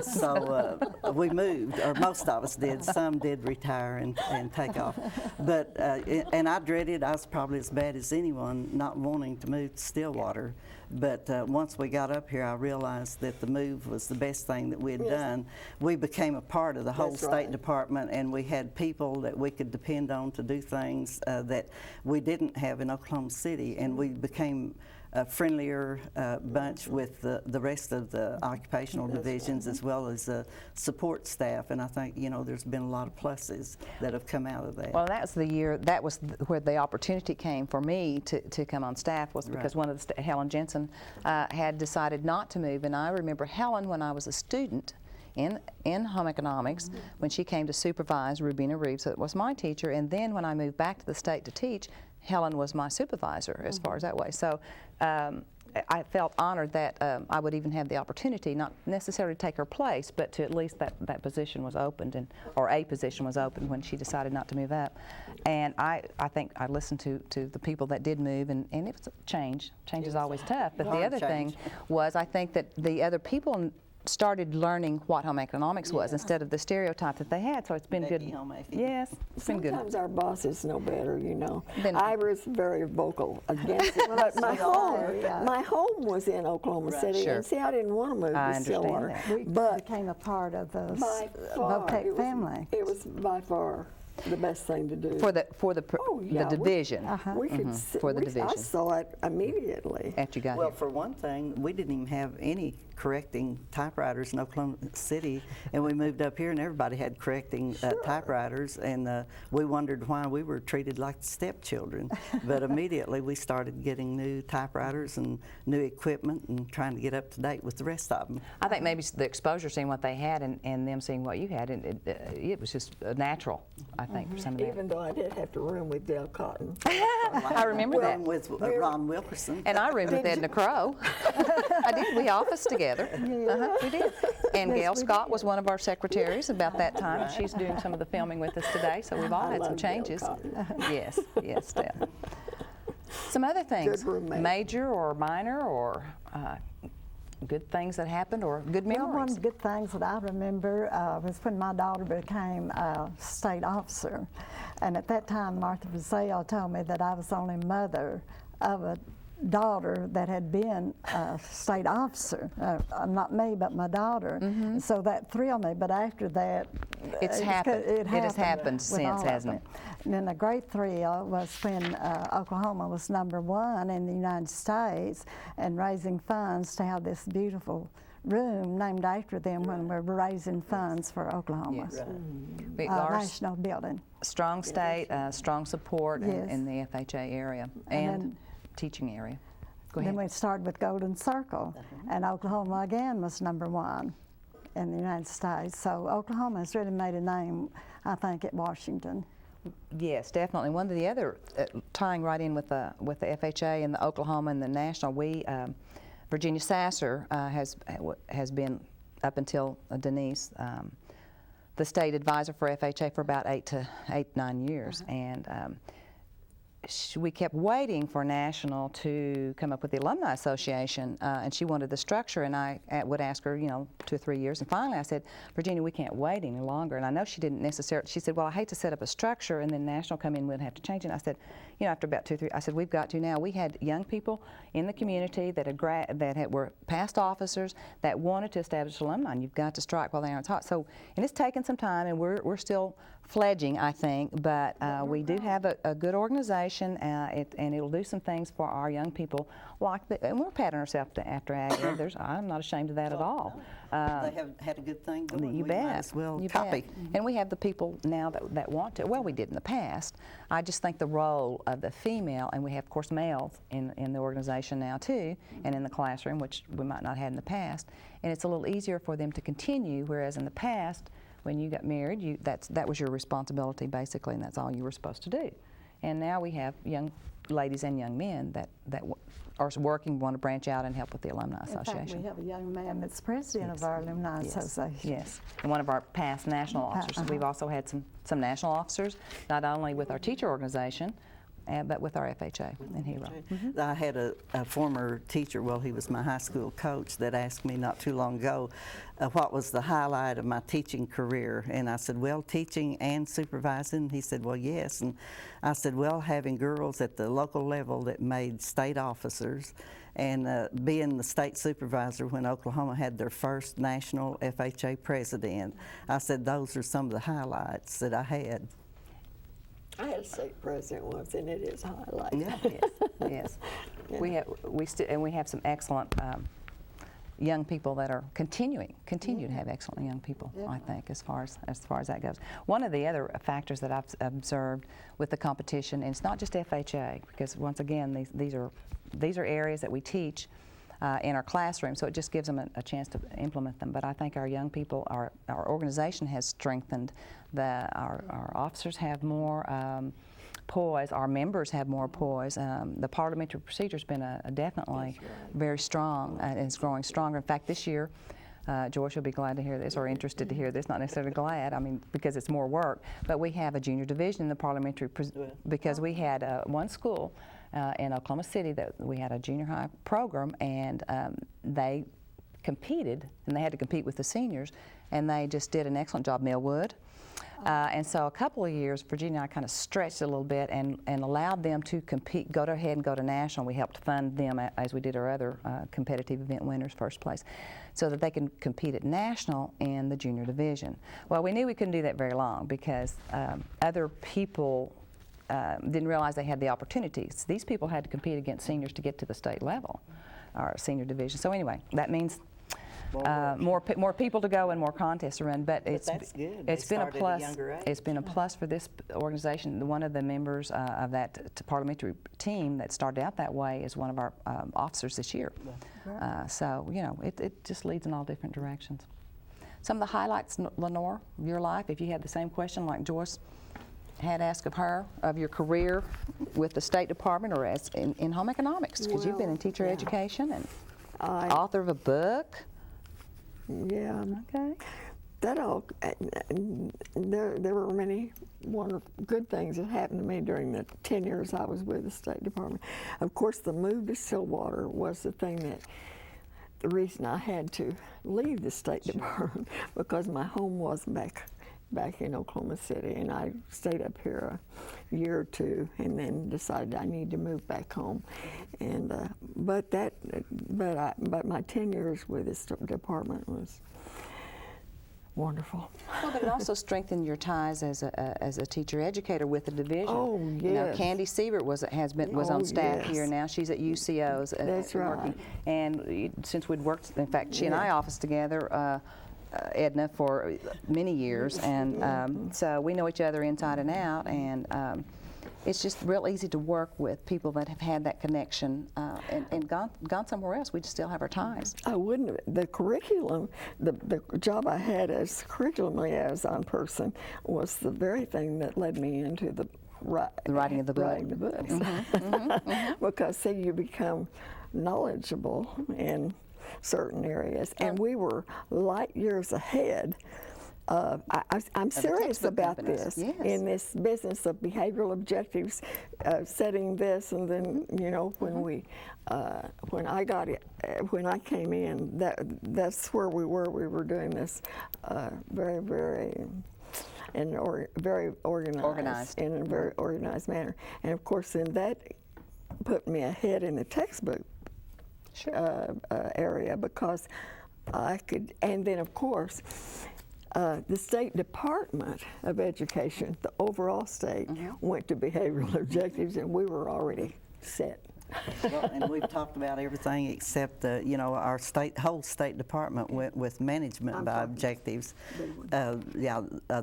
So we moved, or most of us did. Some did retire and take off. But, and I dreaded, I was probably as bad as anyone, not wanting to move to Stillwater. But once we got up here, I realized that the move was the best thing that we had done. We became a part of the whole State Department, and we had people that we could depend on to do things that we didn't have in Oklahoma City, and we became a friendlier bunch with the rest of the occupational divisions as well as the support staff, and I think, you know, there's been a lot of pluses that have come out of that. Well, that was the year, that was where the opportunity came for me to come on staff, was because one of the, Helen Jensen had decided not to move, and I remember Helen when I was a student in home economics, when she came to supervise Rubina Reeves, that was my teacher, and then when I moved back to the state to teach, Helen was my supervisor as far as that way. So I felt honored that I would even have the opportunity, not necessarily to take her place, but to at least that position was opened, or a position was opened when she decided not to move up. And I think I listened to the people that did move, and it was a change. Change is always tough. But the other thing was, I think that the other people started learning what home economics was instead of the stereotype that they had. So it's been good. Yes, it's been good. Sometimes our bosses know better, you know. I was very vocal against it, but my home was in Oklahoma City, and see, I didn't want to move to Stillwater. We became a part of the Votech family. It was by far the best thing to do for the division. We could for the division. I saw it immediately after you got Well, here. for one thing, we didn't even have any correcting typewriters in Oklahoma City, and we moved up here and everybody had correcting typewriters, and we wondered why we were treated like stepchildren. But immediately we started getting new typewriters and new equipment and trying to get up to date with the rest of them. I think maybe the exposure, seeing what they had and them seeing what you had, and it was just natural, I think, for some of that. Even though I did have to room with Dale Cotton. I remember that. With Ron Wilkerson. And I roomed with Edna Crow. I did. We officed together. We did. And Gail Scott was one of our secretaries about that time. And she's doing some of the filming with us today, so we've all had some changes. Yes, Dale. Some other things, major or minor, or good things that happened, or good memories? Well, one of the good things that I remember was when my daughter became a state officer. And at that time, Martha Vassell told me that I was the only mother of a daughter that had been a state officer. Not me, but my daughter. So that thrilled me. But after that, it has happened since, hasn't it? And then the great thrill was when Oklahoma was #1 in the United States, and raising funds to have this beautiful room named after them when we're raising funds for Oklahoma. National building. Strong state, strong support in the FHA area and teaching area. Go ahead. Then we started with Golden Circle, and Oklahoma again was #1 in the United States. So Oklahoma has really made a name, I think, at Washington. Yes, definitely. One of the other, tying right in with the FHA and the Oklahoma and the national, Virginia Sasser has been, up until Denise, the state advisor for FHA for about 9 years, and we kept waiting for National to come up with the Alumni Association, and she wanted the structure, and I would ask her, 2 or 3 years, and finally I said, Virginia, we can't wait any longer. And I know she didn't necessarily, she said, well, I hate to set up a structure and then National come in, we'd have to change it. And I said, after about 2 or 3, I said, we've got to now. We had young people in the community that were past officers that wanted to establish alumni, and you've got to strike while the iron's hot. So, and it's taken some time, and we're still fledging, I think, but we do have a good organization, and it'll do some things for our young people. And we're patting ourselves after Ag Ed. I'm not ashamed of that at all. They have had a good thing going. You We bet. might as well You copy. bet. And we have the people now that want to. Well, we did in the past. I just think the role of the female, and we have, of course, males in the organization now too, and in the classroom, which we might not have had in the past. And it's a little easier for them to continue, whereas in the past, when you got married, that was your responsibility basically, and that's all you were supposed to do. And now we have young ladies and young men that are working, want to branch out and help with the Alumni Association. In fact, we have a young man that's president of our Alumni Association. Yes, and one of our past national officers. We've also had some national officers, not only with our teacher organization, but with our FHA and HERO. I had a former teacher, well, he was my high school coach, that asked me not too long ago what was the highlight of my teaching career. And I said, well, teaching and supervising. He said, well, yes. And I said, well, having girls at the local level that made state officers, and being the state supervisor when Oklahoma had their first national FHA president. I said, those are some of the highlights that I had. I had a state president once, and it is a highlight. Yeah. Yes. Yeah. We have some excellent young people that are continue to have excellent young people. I think as far as that goes. One of the other factors that I've observed with the competition, and it's not just FHA, because once again these are areas that we teach in our classroom, so it just gives them a chance to implement them. But I think our young people, our organization has strengthened. Our officers have more poise, our members have more poise. The parliamentary procedure's been definitely very strong, and it's growing stronger. In fact, this year, Joyce will be glad to hear this, or interested to hear this, not necessarily glad, I mean, because it's more work, but we have a junior division in the parliamentary, because we had one school in Oklahoma City that we had a junior high program, and they competed, and they had to compete with the seniors, and they just did an excellent job. Millwood. And so a couple of years, Virginia and I kind of stretched a little bit and allowed them to compete, go ahead and go to national. We helped fund them as we did our other competitive event winners, first place, so that they can compete at national in the junior division. Well, we knew we couldn't do that very long because other people didn't realize they had the opportunities. These people had to compete against seniors to get to the state level, or senior division. So anyway, that means more people to go and more contests to run, but that's good. It's been a plus. Age. It's been a plus for this organization. One of the members of that parliamentary team that started out that way is one of our officers this year. So you know, it just leads in all different directions. Some of the highlights, Lenorah, of your life, if you had the same question like Joyce had asked of her, of your career with the State Department or as in home economics, because you've been in teacher education and author of a book. Yeah. Okay. That all, there were many wonderful, good things that happened to me during the 10 years I was with the State Department. Of course, the move to Stillwater was the reason I had to leave the State Department, because my home was back in Oklahoma City, and I stayed up here a year or two, and then decided I need to move back home. And but my 10 years with this department was wonderful. Well, but it also strengthened your ties as a teacher educator with the division. Oh, yes. You know, Candy Siebert was on staff here now. She's at UCO's. That's right. Working. And since we'd worked, in fact, she and I officed together. Edna for many years, and so we know each other inside and out, and it's just real easy to work with people that have had that connection and gone somewhere else. We just still have our ties. I wouldn't have. The curriculum, the job I had as curriculum liaison person was the very thing that led me into the writing of the book. Writing the books. Because see, you become knowledgeable in certain areas, and we were light years ahead. I'm serious about this. Yes. In this business of behavioral objectives, setting this, and then you know when when I came in, that's where we were. We were doing this very organized in a very organized manner, and of course, then that put me ahead in the textbook. Area, because I could, and then of course, the State Department of Education, the overall state, went to behavioral objectives, and we were already set. Well, and we've talked about everything except, you know, our whole State Department went with management by objectives. The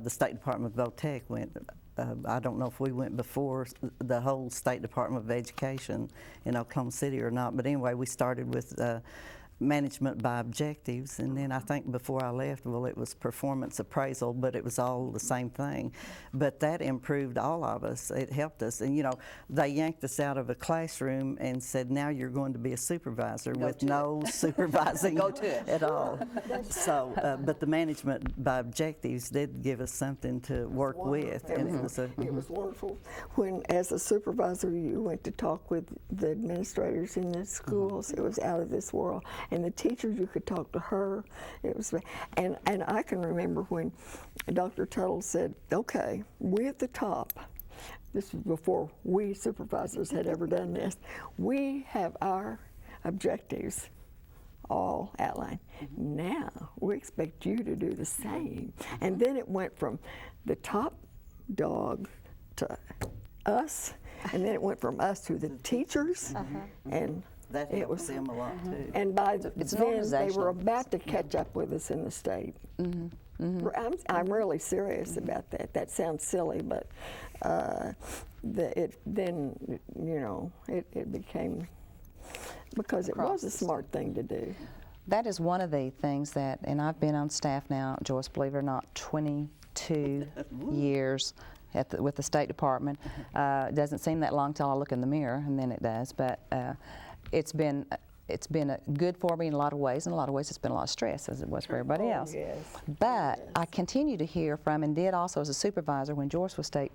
State Department of VOTEC went. I don't know if we went before the whole State Department of Education in Oklahoma City or not, but anyway, we started with management by objectives, and then I think before I left, well, it was performance appraisal, but it was all the same thing. But that improved all of us. It helped us, and you know, they yanked us out of a classroom and said, now you're going to be a supervisor with no supervising at all. So, but the management by objectives did give us something to work with, and it was wonderful. When, as a supervisor, you went to talk with the administrators in the schools, it was out of this world. And the teachers, you could talk to her. It was, and I can remember when Dr. Tuttle said, okay, we at the top, this was before we supervisors had ever done this, we have our objectives all outlined. Now, we expect you to do the same. And then it went from the top dog to us, and then it went from us to the teachers, and that helps them a lot too. And by then, they were about to catch up with us in the state. I'm really serious about that. That sounds silly, but then, you know, it became, because it was a smart thing to do. That is one of the things that, and I've been on staff now, Joyce, believe it or not, 22 years with the State Department. It doesn't seem that long till I look in the mirror, and then it does, but it's been good for me in a lot of ways. In a lot of ways, it's been a lot of stress, as it was for everybody else. Yes. But I continue to hear from, and did also as a supervisor when Joyce was state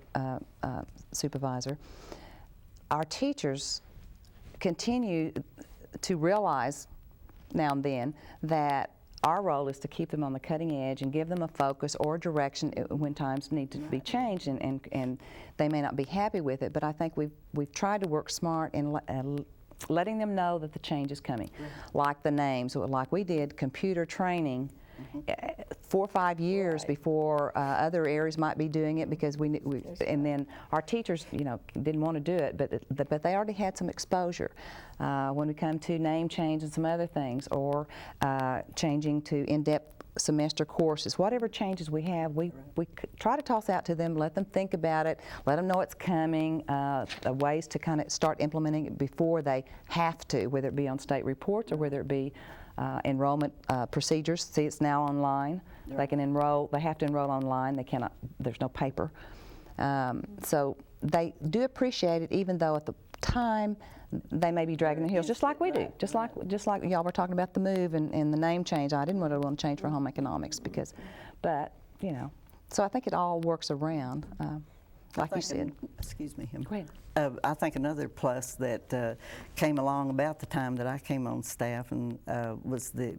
supervisor, our teachers continue to realize now and then that our role is to keep them on the cutting edge and give them a focus or direction when times need to be changed, and they may not be happy with it. But I think we've tried to work smart and letting them know that the change is coming. Like the names, like we did computer training 4 or 5 years before other areas might be doing it, because and then our teachers, you know, didn't want to do it, but they already had some exposure. When we come to name change and some other things, or changing to in-depth semester courses, whatever changes we have, we try to toss out to them, let them think about it, let them know it's coming, ways to kind of start implementing it before they have to, whether it be on state reports or whether it be enrollment procedures. See, it's now online. They can enroll, they have to enroll online, they cannot, there's no paper. So they do appreciate it, even though at the time they may be dragging their heels, just like we do. Just like y'all were talking about the move and the name change. I didn't want to change for home economics because, but you know, so I think it all works around, like you said. Excuse me. Go ahead. I think another plus that came along about the time that I came on staff and was the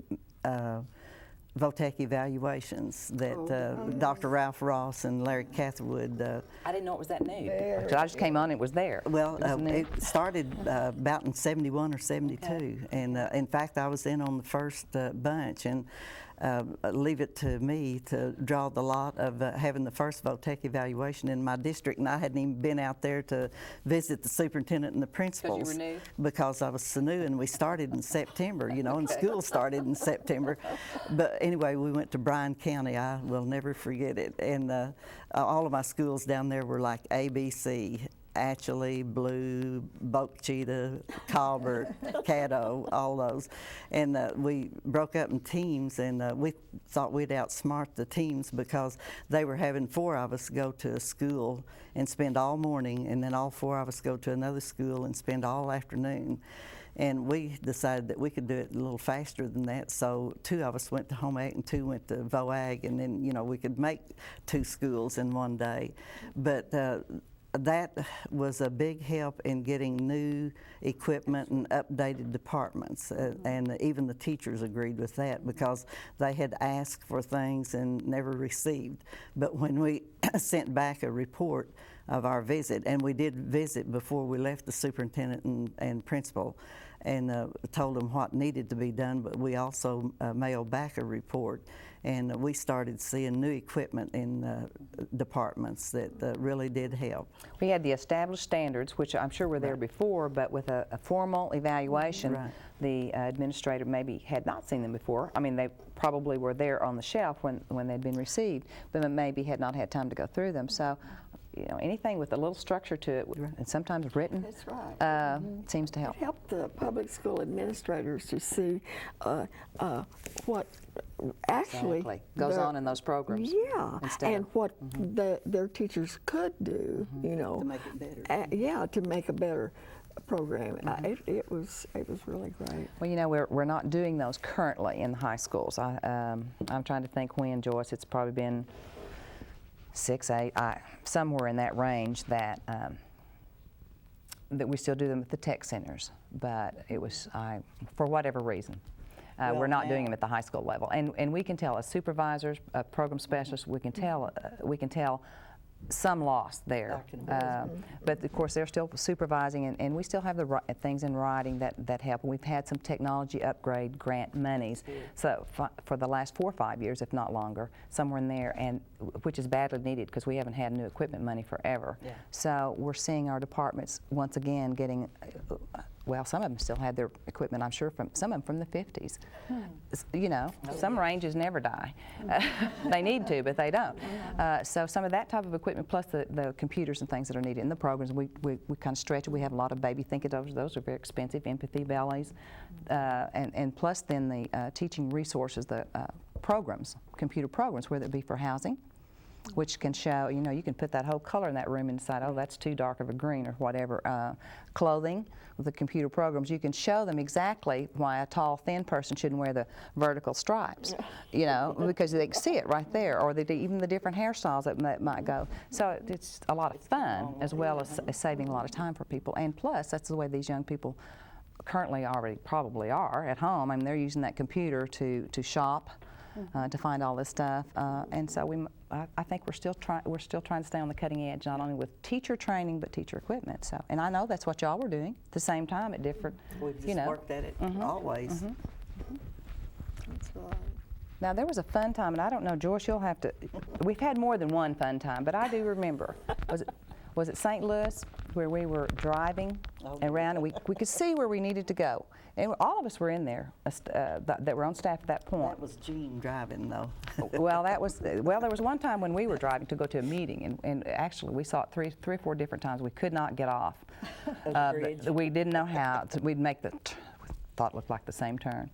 VOTEC evaluations that Dr. Ralph Ross and Larry Catherwood. I didn't know it was that new. I just came on, it was there. Well, it started about in 71 or 72, and in fact I was in on the first bunch, and leave it to me to draw the lot of having the first VOTEC evaluation in my district, and I hadn't even been out there to visit the superintendent and the principals. Because you were new? Because I was so new, and we started in September, you know, and school started in September. But anyway, we went to Bryan County. I will never forget it, and all of my schools down there were like ABC. Atchley, Blue, Boca Cheetah, Colbert, Caddo, all those. And we broke up in teams, and we thought we'd outsmart the teams because they were having 4 of us go to a school and spend all morning, and then all 4 of us go to another school and spend all afternoon. And we decided that we could do it a little faster than that, so 2 of us went to home ec and 2 went to VOAG, and then, you know, we could make 2 schools in one day. But that was a big help in getting new equipment and updated departments, and even the teachers agreed with that because they had asked for things and never received. But when we sent back a report of our visit, and we did visit before we left the superintendent and principal, and told them what needed to be done, but we also mailed back a report. And we started seeing new equipment in departments that really did help. We had the established standards, which I'm sure were there before, but with a formal evaluation, the administrator maybe had not seen them before. I mean, they probably were there on the shelf when they'd been received, but maybe had not had time to go through them. So, you know, anything with a little structure to it, and sometimes written, That's right. seems to help. It helped the public school administrators to see what actually Exactly. Goes on in those programs. Yeah, instead and of, what their teachers could do, you know, To make it better. Yeah, to make a better program. It was really great. Well, you know, we're not doing those currently in the high schools. I'm trying to think when, Joyce. It's probably been 6, 8, somewhere in that range that that we still do them at the tech centers. But it was, for whatever reason, we're not doing them at the high school level. And we can tell as supervisors, program specialists, we can tell some loss there. But of course they're still supervising, and we still have the things in writing that help. And we've had some technology upgrade grant monies, so for the last 4 or 5 years, if not longer, somewhere in there, and which is badly needed because we haven't had new equipment money forever. So we're seeing our departments once again getting, well, some of them still had their equipment, I'm sure, from some of them from the 50s. You know, some ranges never die. They need to, but they don't. So some of that type of equipment, plus the computers and things that are needed in the programs, we kind of stretch it. We have a lot of baby think-it-overs. Those are very expensive, empathy bellies, and plus then the teaching resources, the programs, computer programs, whether it be for housing, which can show, you know, you can put that whole color in that room and decide, oh, that's too dark of a green or whatever. Clothing, with the computer programs, you can show them exactly why a tall, thin person shouldn't wear the vertical stripes, you know, because they can see it right there, or even the different hairstyles that might go. So it's a lot of fun, as well as saving a lot of time for people. And plus, that's the way these young people currently already probably are at home. I mean, they're using that computer to shop, to find all this stuff, and so I think we're still trying to stay on the cutting edge, not only with teacher training but teacher equipment. So, and I know that's what y'all were doing at the same time at different. We've just you know, worked at it always. That's right. Now there was a fun time, and I don't know, Joyce, you'll have to. We've had more than one fun time, but I do remember. Was it St. Louis where we were driving around and we could see where we needed to go, and all of us were in there that were on staff at that point. That was Jean driving, though. Well, there was one time when we were driving to go to a meeting, and actually we saw it three or four different times. We could not get off. We didn't know how. We'd make we thought it looked like the same turn.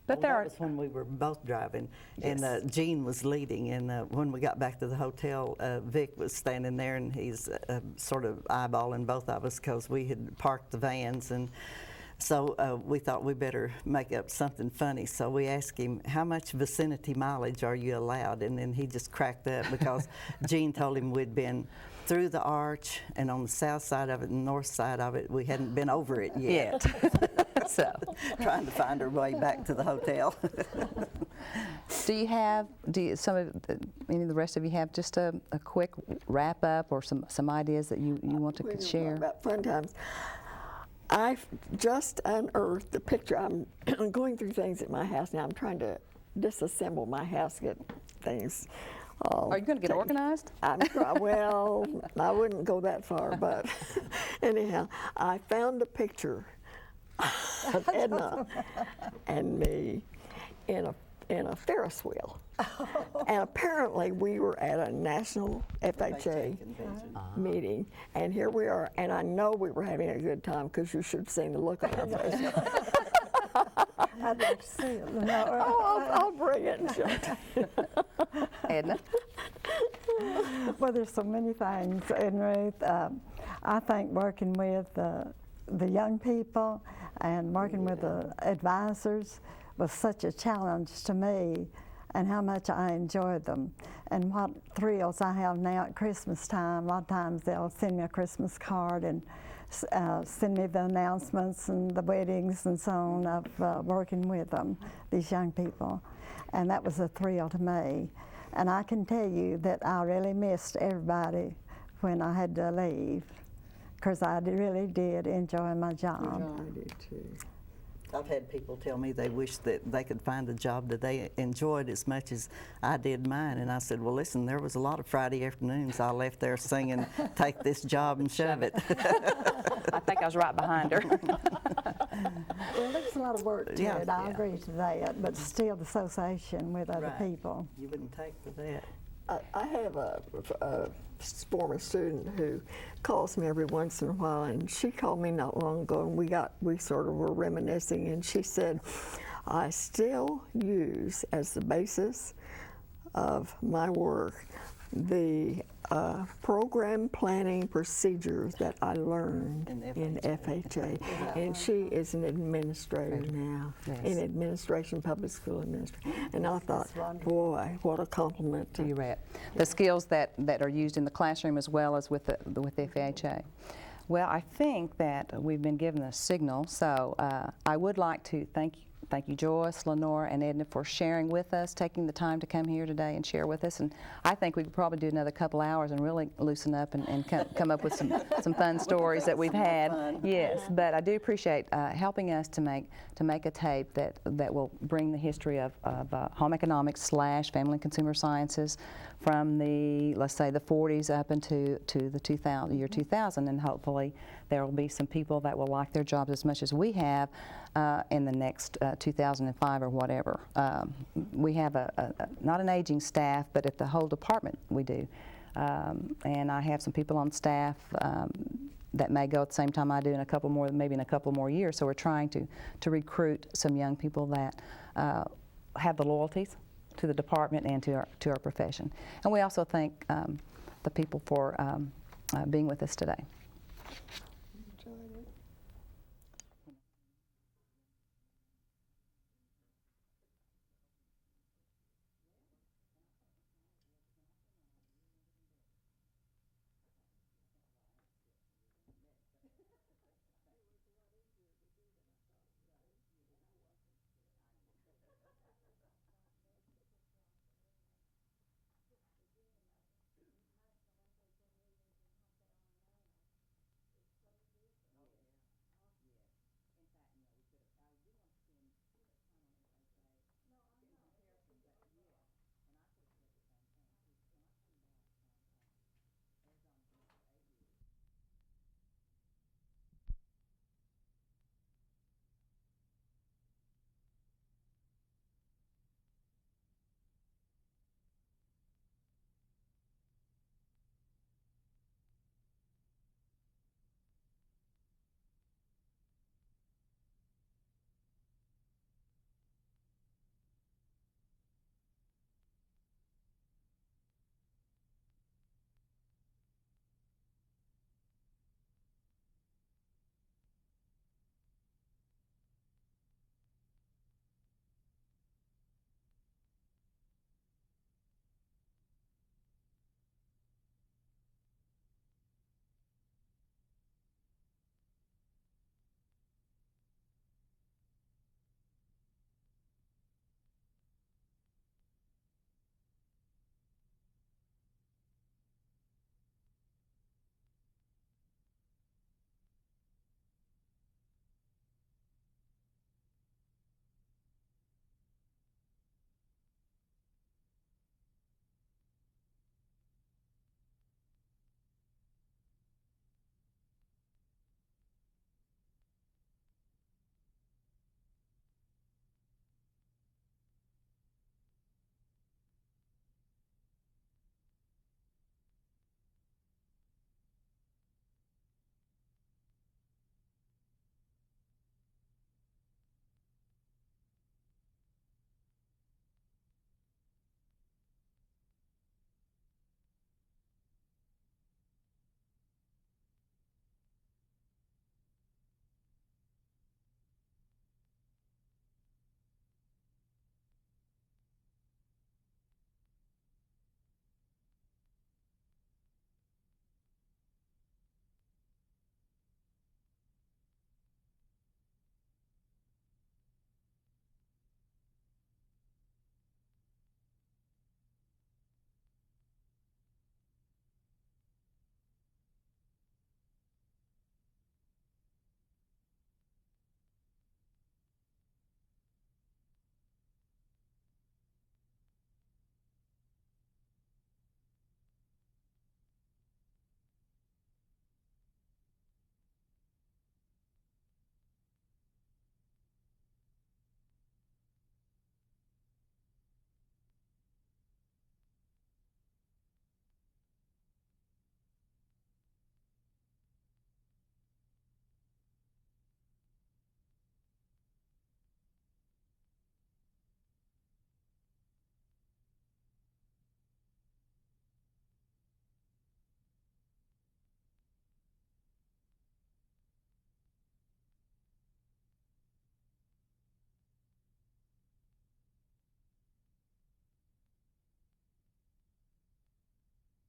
But that was when we were both driving, and Jean was leading, and when we got back to the hotel, Vic was standing there, and he's sort of eyeballing both of us because we had parked the vans, and so we thought we better make up something funny. So we asked him, how much vicinity mileage are you allowed? And then he just cracked up because Jean told him we'd been through the arch and on the south side of it and north side of it. We hadn't been over it yet. So trying to find our way back to the hotel. Do any of the rest of you have just a quick wrap up or some ideas that you want to share? About fun times. I've just unearthed the picture. I'm going through things at my house now. I'm trying to disassemble my house, get things. Are you going to get organized? Well, I wouldn't go that far, but anyhow, I found a picture of Edna and me in a Ferris wheel. And apparently we were at a national FHA meeting, and here we are, and I know we were having a good time because you should have seen the look on our face. I'd like to see it. I'll bring it and show it. Edna? Well, there's so many things, Edna Ruth. I think working with the young people and working with the advisors was such a challenge to me, and how much I enjoyed them, and what thrills I have now at Christmas time. A lot of times they'll send me a Christmas card and send me the announcements and the weddings and so on of working with them, these young people, and that was a thrill to me. And I can tell you that I really missed everybody when I had to leave, because I really did enjoy my job. I did too. I've had people tell me they wish that they could find a job that they enjoyed as much as I did mine. And I said, well, listen, there was a lot of Friday afternoons I left there singing, take this job and shove it. I think I was right behind her. Well, there's a lot of work to it. I agree to that, but still the association with other people. You wouldn't take for that. I have a former student who calls me every once in a while, and she called me not long ago, and we sort of were reminiscing, and she said, I still use as the basis of my work the program planning procedures that I learned in FHA. And she is an administrator now, in administration, public school administration. And I thought, boy, what a compliment to You're right. The skills that are used in the classroom as well as with the FHA. Well, I think that we've been given a signal, so I would like to thank you, Joyce, Lenorah, and Edna, for sharing with us, taking the time to come here today and share with us. And I think we could probably do another couple hours and really loosen up and come up with some fun stories that we've had. Yes, but I do appreciate helping us to make a tape that will bring the history of home economics / family and consumer sciences from the, let's say, the 40s up into the year 2000, and hopefully there will be some people that will like their jobs as much as we have in the next 2005 or whatever. We have not an aging staff, but at the whole department we do. And I have some people on staff that may go at the same time I do in maybe in a couple more years. So we're trying to recruit some young people that have the loyalties to the department and to our profession. And we also thank the people for being with us today.